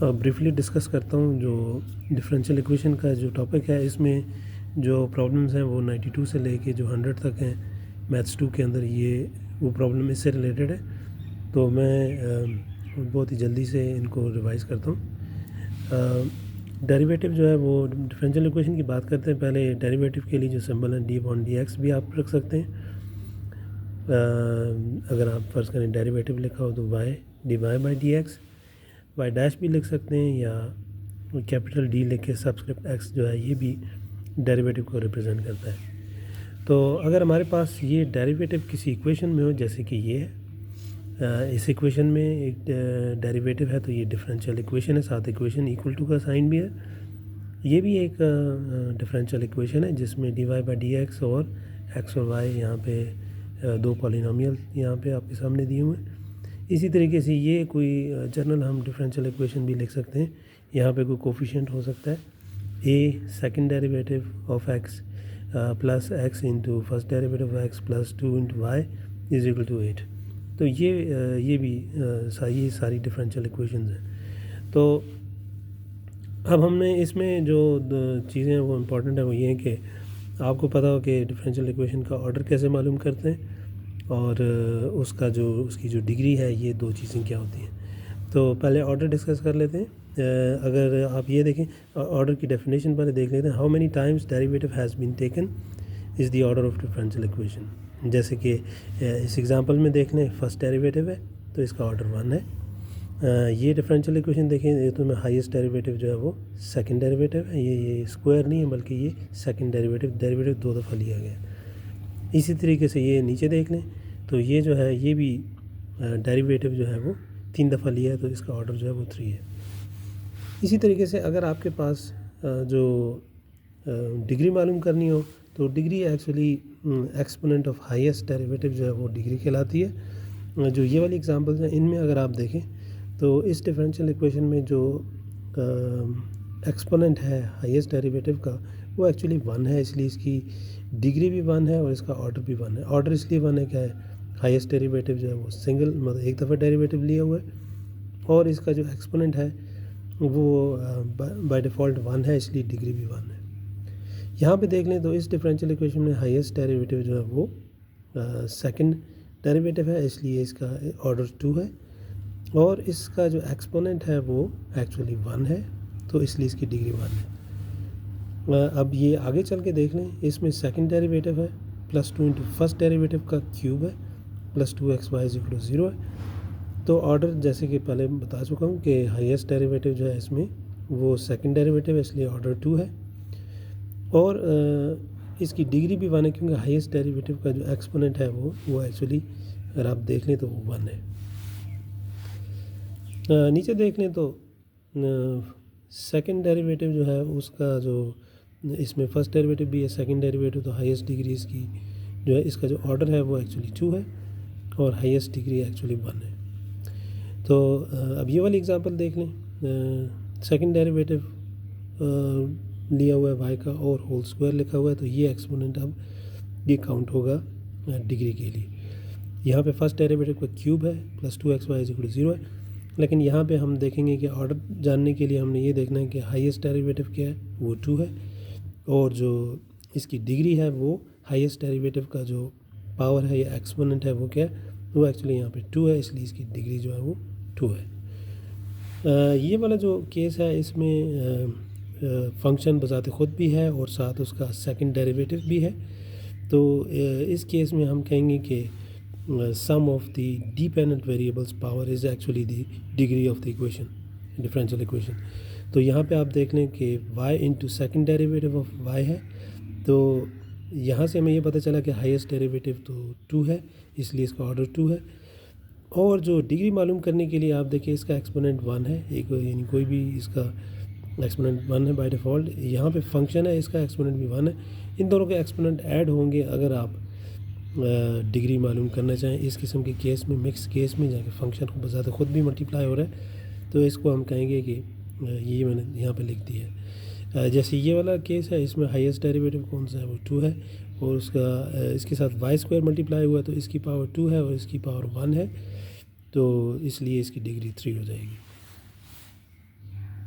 Briefly discuss करता हूँ जो डिफरेंशियल इक्वेशन का जो टॉपिक है। इसमें जो प्रॉब्लम्स हैं वो 92 से लेके जो 100 तक हैं मैथ्स 2 के अंदर, ये वो प्रॉब्लम इससे रिलेटेड है। तो मैं बहुत ही जल्दी से इनको रिवाइज़ करता हूँ। डेरिवेटिव जो है वो डिफरेंशियल इक्वेशन की बात करते हैं। पहले डेरिवेटिव के लिए जो सिंबल है d/dx भी आप रख सकते हैं। अगर आप फ़र्ज़ करें डेरिवेटिव लिखा हो तो y dy/dx, y डैश भी लिख सकते हैं, या कैपिटल D लिख के सबस्क्रिप्ट x जो है ये भी डेरिवेटिव को रिप्रेजेंट करता है। तो अगर हमारे पास ये डेरिवेटिव किसी इक्वेशन में हो, जैसे कि ये है, इस इक्वेशन में एक डेरिवेटिव है, तो ये डिफरेंशियल इक्वेशन है, साथ इक्वेशन इक्वल टू का साइन भी है। ये भी एक डिफरेंशियल इक्वेशन है जिसमें dy/dx और x और y यहाँ पे दो पॉलिनोमियल यहाँ पे आपके सामने दिए हुए हैं। इसी तरीके से ये कोई जनरल हम डिफरेंशियल इक्वेशन भी लिख सकते हैं। यहाँ पे कोई कोफिशिएंट हो सकता है a second derivative of x plus x into first derivative of x plus 2 into y is equal to 8। तो ये भी ये सारी डिफरेंशियल इक्वेशंस हैं। तो अब हमने इसमें जो चीज़ें हैं वो इम्पोर्टेंट है, वो ये है कि आपको पता हो कि डिफरेंशियल इक्वेशन का ऑर्डर कैसे मालूम करते हैं और उसकी जो डिग्री है, ये दो चीज़ें क्या होती हैं। तो पहले ऑर्डर डिस्कस कर लेते हैं। अगर आप ये देखें, ऑर्डर की डेफिनेशन पहले देख लेते हैं। How many times derivative has been taken is the order of differential equation. जैसे कि इस एग्जांपल में देख लें, फर्स्ट डेरिवेटिव है तो इसका ऑर्डर 1 है। ये डिफरेंशियल इक्वेशन देखें, ये तो में हाईएस्ट डेरिवेटिव जो है वो सेकंड डेरिवेटिव है। ये स्क्वायर नहीं है बल्कि ये सेकंड डेरिवेटिव 2 दफ़ा लिया गया है। इसी तरीके से ये नीचे देख लें, तो ये जो है ये भी डेरिवेटिव जो है वो 3 दफ़ा लिया है, तो इसका ऑर्डर जो है वो 3 है। इसी तरीके से अगर आपके पास जो डिग्री मालूम करनी हो, तो degree actually exponent of highest derivative जो है वो डिग्री कहलाती है। जो ये वाली एग्जांपल्स हैं, इनमें अगर आप देखें तो इस डिफरेंशियल इक्वेशन में जो एक्सपोनेंट है हाईएस्ट डेरिवेटिव का, वो एक्चुअली 1 है, इसलिए इसकी डिग्री भी 1 है और इसका ऑर्डर भी 1 है। ऑर्डर इसलिए 1 है, क्या है, हाईएस्ट डेरिवेटिव जो है वो सिंगल मतलब एक दफ़ा डेरिवेटिव लिया हुआ है, और इसका जो एक्सपोनेंट है वो बाय डिफ़ॉल्ट 1 है, इसलिए डिग्री भी 1 है। यहाँ पे देख लें तो इस डिफरेंशियल इक्वेशन में हाईएस्ट डेरिवेटिव जो है वो सेकंड डेरिवेटिव है, इसलिए इसका ऑर्डर 2 है, और इसका जो एक्सपोनेंट है वो एक्चुअली 1 है, तो इसलिए इसकी डिग्री 1 है। अब ये आगे चल के देख लें, इसमें सेकंड डेरिवेटिव है प्लस 2 इंटू फर्स्ट डेरिवेटिव का क्यूब है plus 2xy is equal to 0 है। तो ऑर्डर जैसे कि पहले बता चुका हूँ कि हाईएस्ट डेरिवेटिव जो है इसमें वो सेकंड डेरिवेटिव है, इसलिए ऑर्डर 2 है, और इसकी डिग्री भी 1 है, क्योंकि हाईएस्ट डेरिवेटिव का जो एक्सपोनेंट है वो एक्चुअली अगर आप देख लें तो वो 1 है। नीचे देख लें तो सेकंड डेरिवेटिव जो है उसका जो इसमें फर्स्ट डेरिवेटिव भी है, सेकंड डेरिवेटिव, तो हाईएस्ट डिग्री इसकी जो है, इसका जो ऑर्डर है वो एक्चुअली 2 है, और हाईएस्ट डिग्री एक्चुअली 1 है। तो अब ये वाली एग्जांपल देख लें, सेकंड डेरिवेटिव लिया हुआ है y का और होल स्क्वायर लिखा हुआ है, तो ये एक्सपोनेंट अब ये काउंट होगा डिग्री के लिए। यहाँ पे फर्स्ट डेरिवेटिव का क्यूब है plus 2xy is equal to 0 है, लेकिन यहाँ पे हम देखेंगे कि ऑर्डर जानने के लिए हमने ये देखना है कि हाईएस्ट डेरिवेटिव क्या है, वो 2 है, और जो इसकी डिग्री है वो हाईएस्ट डेरिवेटिव का जो पावर है या एक्सपोनेंट है वो क्या है, वो एक्चुअली यहाँ पे 2 है, इसलिए इसकी डिग्री जो है वो 2 है। ये वाला जो केस है, इसमें फंक्शन बजाते ख़ुद भी है और साथ उसका सेकंड डेरिवेटिव भी है। तो इस केस में हम कहेंगे कि sum of the dependent variables power is actually the degree of the equation, differential equation. तो यहाँ पे आप देख लें कि y into second derivative of y है, तो यहाँ से हमें ये पता चला कि हाईएस्ट डेरिवेटिव तो 2 है, इसलिए इसका ऑर्डर 2 है, और जो डिग्री मालूम करने के लिए आप देखिए इसका एक्सपोनेंट 1 है, एक यानी कोई भी इसका एक्सपोनेंट 1 है बाय डिफ़ॉल्ट। यहाँ पे फंक्शन है, इसका एक्सपोनेंट भी 1 है। इन दोनों के एक्सपोनेंट ऐड होंगे अगर आप डिग्री मालूम करना चाहें। इस किस्म के केस में, मिक्स केस में, जाके फंक्शन को बजाते ख़ुद भी मल्टीप्लाई हो रहा है, तो इसको हम कहेंगे कि ये मैंने यहाँ पे लिख दिया है। जैसे ये वाला केस है, इसमें हाईएस्ट डेरिवेटिव कौन सा है, वो 2 है, और उसका इसके साथ वाई स्क्वायर मल्टीप्लाई हुआ है, तो इसकी पावर 2 है और इसकी पावर 1 है, तो इसलिए इसकी डिग्री 3 हो जाएगी।